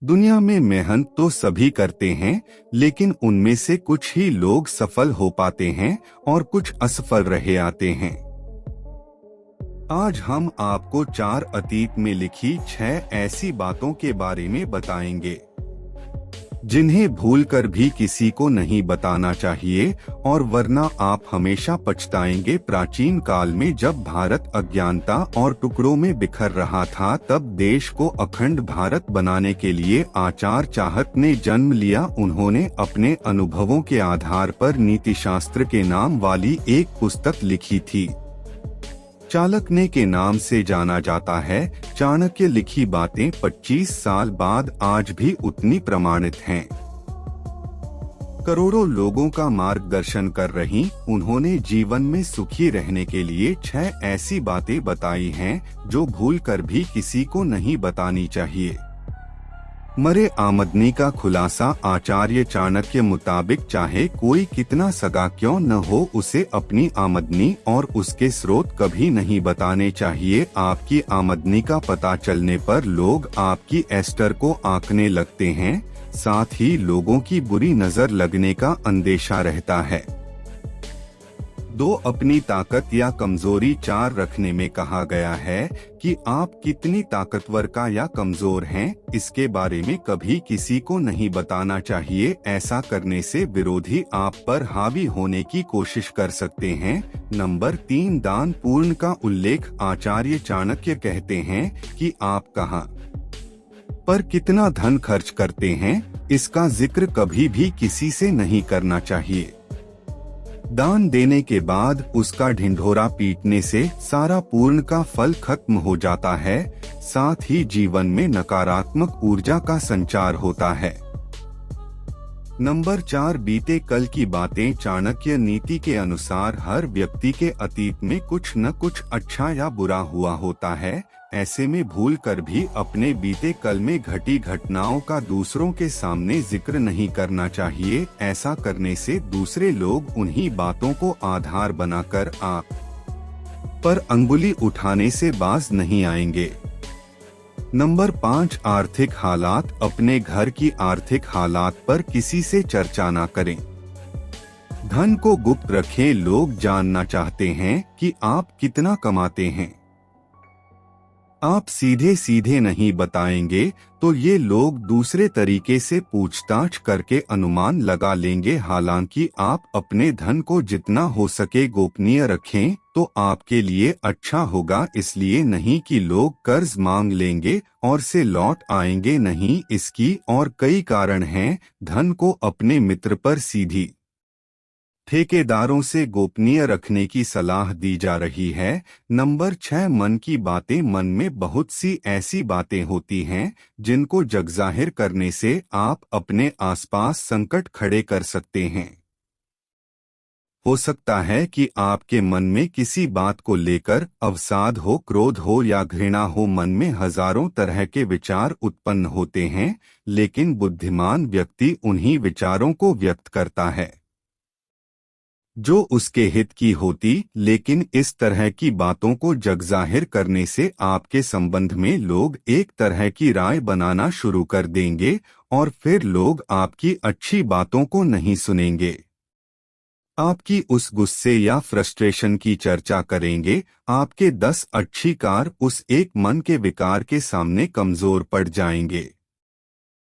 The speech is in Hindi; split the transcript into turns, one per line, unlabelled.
दुनिया में मेहनत तो सभी करते हैं, लेकिन उनमें से कुछ ही लोग सफल हो पाते हैं और कुछ असफल रहे आते हैं। आज हम आपको 4 अतीत में लिखी 6 ऐसी बातों के बारे में बताएंगे जिन्हें भूलकर भी किसी को नहीं बताना चाहिए, और वरना आप हमेशा पछताएंगे। प्राचीन काल में जब भारत अज्ञानता और टुकड़ों में बिखर रहा था, तब देश को अखंड भारत बनाने के लिए आचार्य चाणक्य ने जन्म लिया। उन्होंने अपने अनुभवों के आधार पर नीतिशास्त्र के नाम वाली एक पुस्तक लिखी थी। चाणक्य के नाम से जाना जाता है। चाणक्य लिखी बातें 25 साल बाद आज भी उतनी प्रमाणित हैं। करोड़ों लोगों का मार्गदर्शन कर रही उन्होंने जीवन में सुखी रहने के लिए 6 ऐसी बातें बताई हैं जो भूलकर भी किसी को नहीं बतानी चाहिए। मरे आमदनी का खुलासा। आचार्य चाणक्य के मुताबिक चाहे कोई कितना सगा क्यों न हो, उसे अपनी आमदनी और उसके स्रोत कभी नहीं बताने चाहिए। आपकी आमदनी का पता चलने पर लोग आपकी एस्टर को आंकने लगते हैं, साथ ही लोगों की बुरी नजर लगने का अंदेशा रहता है। 2 अपनी ताकत या कमजोरी। 4 रखने में कहा गया है कि आप कितनी ताकतवर का या कमजोर हैं, इसके बारे में कभी किसी को नहीं बताना चाहिए। ऐसा करने से विरोधी आप पर हावी होने की कोशिश कर सकते हैं। नंबर 3 दान पुण्य का उल्लेख। आचार्य चाणक्य कहते हैं कि आप कहाँ पर कितना धन खर्च करते हैं, इसका जिक्र कभी भी किसी से नहीं करना चाहिए। दान देने के बाद उसका ढिंढोरा पीटने से सारा पुण्य का फल खत्म हो जाता है, साथ ही जीवन में नकारात्मक ऊर्जा का संचार होता है। नंबर 4 बीते कल की बातें। चाणक्य नीति के अनुसार हर व्यक्ति के अतीत में कुछ न कुछ अच्छा या बुरा हुआ होता है। ऐसे में भूलकर भी अपने बीते कल में घटी घटनाओं का दूसरों के सामने जिक्र नहीं करना चाहिए। ऐसा करने से दूसरे लोग उन्हीं बातों को आधार बनाकर आप पर अंगुली उठाने से बाज नहीं आएंगे। नंबर 5 आर्थिक हालात। अपने घर की आर्थिक हालात पर किसी से चर्चा न करें। धन को गुप्त रखें। लोग जानना चाहते हैं कि आप कितना कमाते हैं। आप सीधे सीधे नहीं बताएंगे तो ये लोग दूसरे तरीके से पूछताछ करके अनुमान लगा लेंगे। हालांकि आप अपने धन को जितना हो सके गोपनीय रखें तो आपके लिए अच्छा होगा, इसलिए नहीं कि लोग कर्ज मांग लेंगे और से लौट आएंगे नहीं। इसकी और कई कारण हैं। धन को अपने मित्र पर सीधी ठेकेदारों से गोपनीय रखने की सलाह दी जा रही है। नंबर 6 मन की बातें। मन में बहुत सी ऐसी बातें होती हैं जिनको जगजाहिर करने से आप अपने आसपास संकट खड़े कर सकते हैं। हो सकता है कि आपके मन में किसी बात को लेकर अवसाद हो, क्रोध हो या घृणा हो। मन में हजारों तरह के विचार उत्पन्न होते हैं, लेकिन बुद्धिमान व्यक्ति उन्हीं विचारों को व्यक्त करता है जो उसके हित की होती। लेकिन इस तरह की बातों को जगजाहिर करने से आपके संबंध में लोग एक तरह की राय बनाना शुरू कर देंगे और फिर लोग आपकी अच्छी बातों को नहीं सुनेंगे। आपकी उस गुस्से या फ्रस्ट्रेशन की चर्चा करेंगे। आपके 10 अच्छी कार उस एक मन के विकार के सामने कमजोर पड़ जाएंगे।